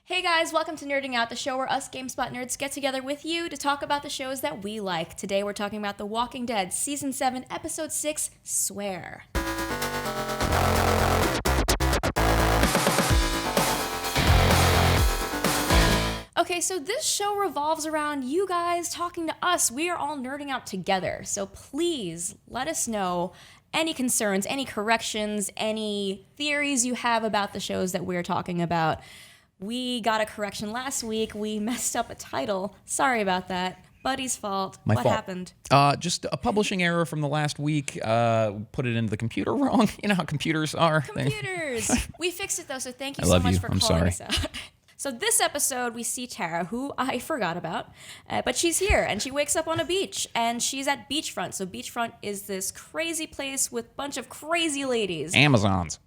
Hey guys, welcome to Nerding Out, the show where us GameSpot nerds get together with you to talk about the shows that we like. Today we're talking about The Walking Dead, Season 7, Episode 6, Swear. Okay, so this show revolves around you guys talking to us. We are all nerding out together, so please let us know any concerns, any corrections, any theories you have about the shows that we're talking about. We got a correction last week. We messed up a title. Sorry about that. Buddy's fault. My what fault. happened? Just a publishing error from the last week. Put it into the computer wrong. You know how computers are. Computers. We fixed it though, so thank you I so love much you. for I'm calling sorry. us out. So this episode, we see Tara, who I forgot about, but she's here, and she wakes up on a beach, and she's at Beachfront. So Beachfront is this crazy place with a bunch of crazy ladies. Amazons,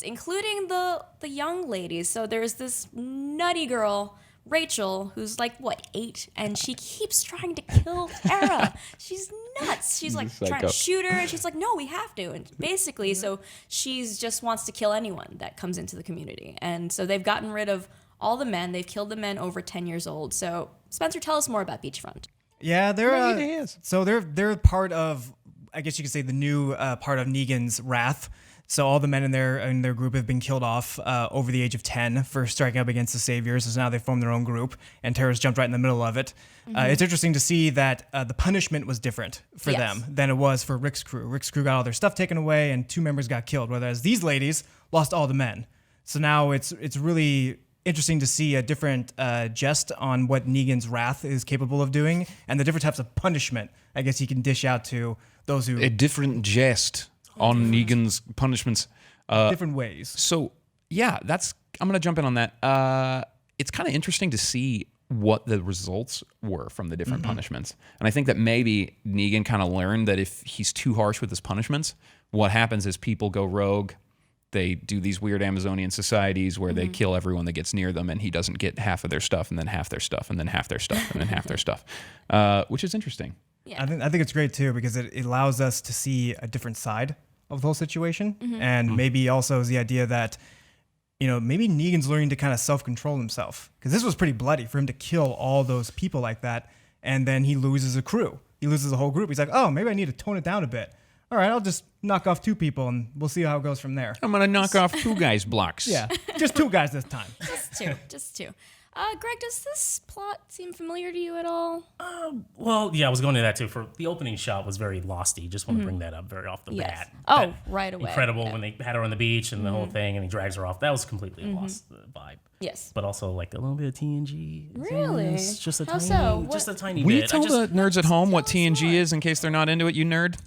including the young ladies. So there's this nutty girl, Rachel, who's like, 8? And she keeps trying to kill Tara. She's nuts. She's like trying to shoot her, and she's like, no, we have to. And basically, so she's just wants to kill anyone that comes into the community. And so they've gotten rid of all the men. They've killed the men over 10 years old. So Spencer, tell us more about Beachfront. Yeah, they're part of, I guess you could say, the new part of Negan's wrath. So all the men in their group have been killed off over the age of 10 for striking up against the Saviors. So now they formed their own group, and Tara's jumped right in the middle of it. It's interesting to see that the punishment was different for them than it was for Rick's crew. Rick's crew got all their stuff taken away, and 2 members got killed, whereas these ladies lost all the men. So now it's really interesting to see a different jest on what Negan's wrath is capable of doing, and the different types of punishment I guess he can dish out to those who... A different jest on Negan's punishments. different ways. So, yeah, I'm going to jump in on that. It's kind of interesting to see what the results were from the different punishments. And I think that maybe Negan kind of learned that if he's too harsh with his punishments, what happens is people go rogue. They do these weird Amazonian societies where they kill everyone that gets near them, and he doesn't get half of their stuff, and then half their stuff, and then half their stuff, and then half their stuff, which is interesting. Yeah. I think it's great too, because it allows us to see a different side of the whole situation, and maybe also is the idea that, maybe Negan's learning to kind of self-control himself, because this was pretty bloody for him to kill all those people like that, and then he loses a crew. He loses a whole group. He's like, oh, maybe I need to tone it down a bit. All right, I'll just knock off 2 people, and we'll see how it goes from there. I'm going to knock off 2 guys' blocks. Yeah, just 2 guys this time. Just two. Greg, does this plot seem familiar to you at all? Well, yeah, I was going to that too. For the opening shot was very losty. Just want to bring that up very off the bat. Oh, That right away. Incredible when they had her on the beach and the whole thing, and he drags her off. That was completely a lost vibe. Yes. But also like a little bit of TNG. Really? It's just a How tiny, so? just a tiny Will bit. you tell the nerds at home what TNG is in case they're not into it, you nerd?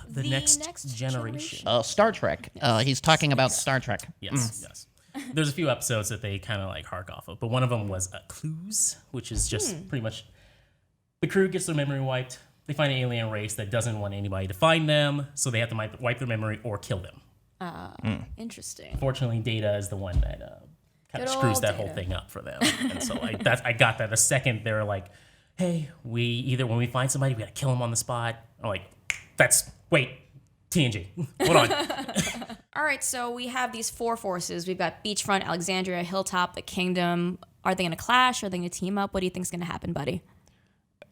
the next generation. Star Trek. He's talking about Star Trek. Yes. There's a few episodes that they kind of like hark off of, but one of them was Clues, which is just pretty much the crew gets their memory wiped. They find an alien race that doesn't want anybody to find them, so they have to wipe their memory or kill them. Interesting. Fortunately, Data is the one that kind of Good screws old that Data. whole thing up for them. And so I got that the second they were like, hey, when we find somebody, we got to kill them on the spot. I'm like, wait, TNG. Hold on. All right, so we have these 4 forces. We've got Beachfront, Alexandria, Hilltop, the Kingdom. Are they going to clash? Are they going to team up? What do you think is going to happen, buddy?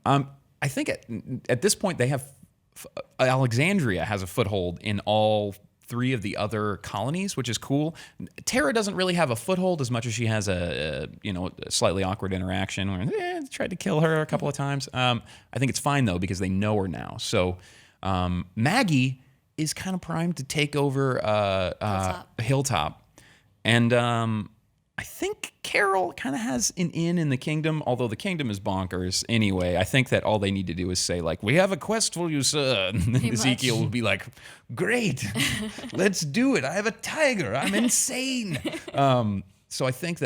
I think at this point they have Alexandria has a foothold in all 3 of the other colonies, which is cool. Tara doesn't really have a foothold as much as she has a slightly awkward interaction where tried to kill her a couple of times. I think it's fine though because they know her now. So Maggie is kind of primed to take over Hilltop. And I think Carol kind of has an in the kingdom, although the kingdom is bonkers anyway. I think that all they need to do is say, like, we have a quest for you, sir. And then Ezekiel will be like, great, let's do it. I have a tiger. I'm insane. So I think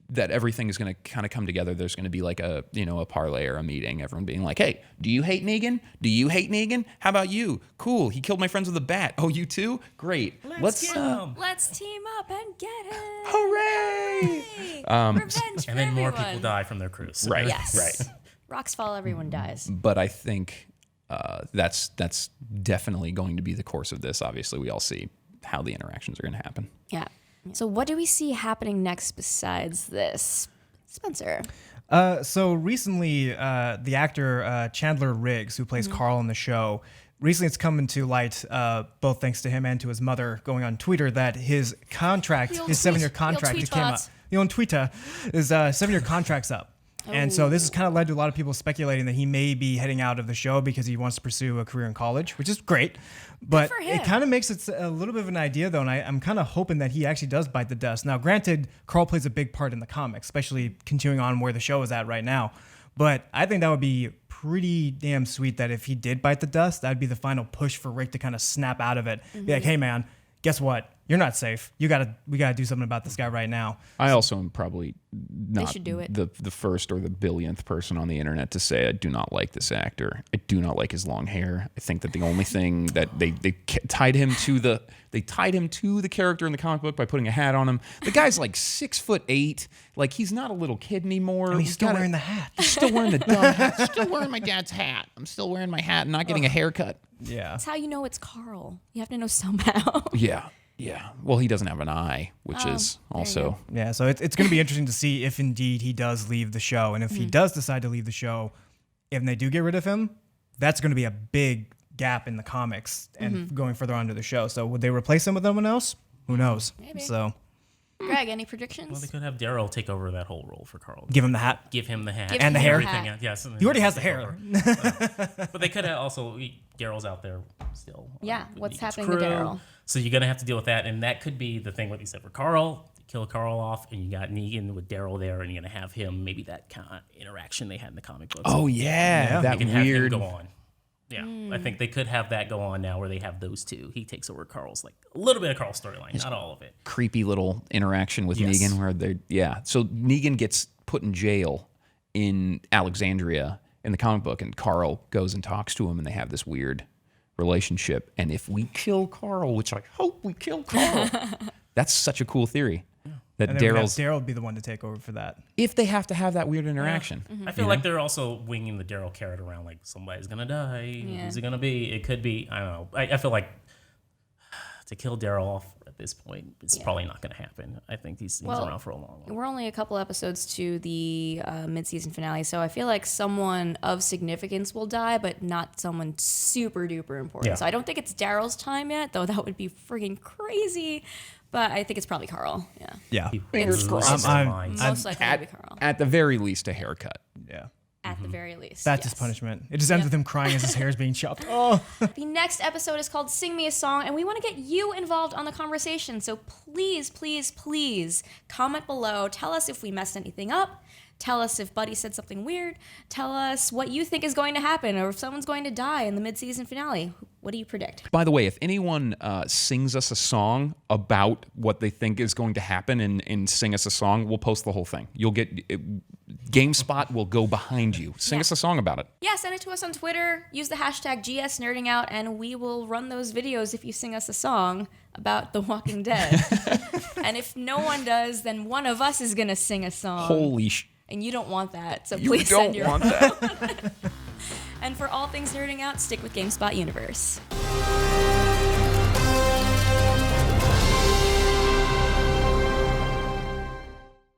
that everything is going to kind of come together. There's going to be like a parlay or a meeting. Everyone being like, hey, do you hate Negan? Do you hate Negan? How about you? Cool. He killed my friends with a bat. Oh, you too? Great. Let's team up and get him. Hooray! Revenge for And then more everyone. people die from their crews. Right. Yes. Right. Rocks fall, everyone dies. But I think that's definitely going to be the course of this. Obviously, we all see how the interactions are going to happen. Yeah. So what do we see happening next besides this? Spencer. So recently, the actor Chandler Riggs, who plays Carl in the show, recently it's come into light, both thanks to him and to his mother, going on Twitter, that his contract, his 7-year contract, just came up. The old Twitter, his 7-year contract's up. And so this has kind of led to a lot of people speculating that he may be heading out of the show because he wants to pursue a career in college, which is great. But it kind of makes it a little bit of an idea, though, and I'm kind of hoping that he actually does bite the dust. Now, granted, Carl plays a big part in the comics, especially continuing on where the show is at right now. But I think that would be pretty damn sweet that if he did bite the dust, that'd be the final push for Rick to kind of snap out of it. Be like, hey, man, guess what? You're not safe. We gotta do something about this guy right now. I also am probably not should do it. the first or the billionth person on the internet to say I do not like this actor. I do not like his long hair. I think that the only thing that they tied him to the character in the comic book by putting a hat on him. The guy's like 6'8". Like he's not a little kid anymore. And he's still wearing the hat. He's still wearing the dumb hat. Still wearing my dad's hat. I'm still wearing my hat and not getting a haircut. Yeah. That's how you know it's Carl. You have to know somehow. Yeah. Yeah. Well, he doesn't have an eye, which is also. Yeah, so it's going to be interesting to see if indeed he does leave the show. And if he does decide to leave the show, if they do get rid of him, that's going to be a big gap in the comics and going further on to the show. So would they replace him with someone else? Who knows? Maybe. So Greg, any predictions? Well, they could have Daryl take over that whole role for Carl. give him the hat. Give him the hat. Give And the hair. Everything else. Yes. He already has the hair. But they could have also, Daryl's out there still. Yeah, with what's Negan's happening to crew. Daryl? So you're going to have to deal with that. And that could be the thing, what you said for Carl. Kill Carl off, and you got Negan with Daryl there, and you're going to have him, maybe that kind of interaction they had in the comic books. Oh yeah, that They can have weird. him go on. Yeah, I think they could have that go on now where they have those two. He takes over Carl's, like a little bit of Carl's storyline, not all of it. Creepy little interaction with Yes. Negan where so Negan gets put in jail in Alexandria in the comic book, and Carl goes and talks to him, and they have this weird relationship. And if we kill Carl, which I hope we kill Carl, that's such a cool theory. That And then Daryl's would be the one to take over for that. if they have to have that weird interaction. I feel like they're also winging the Daryl carrot around, like somebody's gonna die. Who's it gonna be? It could be. I don't know. I feel like to kill Daryl off at this point, it's probably not gonna happen. I think he's around for a long while. We're only a couple episodes to the mid-season finale, so I feel like someone of significance will die, but not someone super duper important. Yeah. So I don't think it's Daryl's time yet, though that would be freaking crazy. But I think it's probably Carl. Yeah. Yeah. It's Loses close. their minds. Most likely to be Carl. At the very least, a haircut. Yeah. At the very least. That's his punishment. It just ends with him crying as his hair is being chopped. Oh. The next episode is called Sing Me a Song, and we want to get you involved on the conversation. So please, please, please comment below. Tell us if we messed anything up. Tell us if Buddy said something weird. Tell us what you think is going to happen, or if someone's going to die in the mid-season finale. What do you predict? By the way, if anyone sings us a song about what they think is going to happen and sing us a song, we'll post the whole thing. You'll get GameSpot will go behind you. Sing us a song about it. Yeah, send it to us on Twitter. Use the hashtag GSNerdingOut, and we will run those videos if you sing us a song about The Walking Dead. And if no one does, then one of us is going to sing a song. Holy And you don't want that, so You please don't send your want that. And for all things nerding out, stick with GameSpot Universe.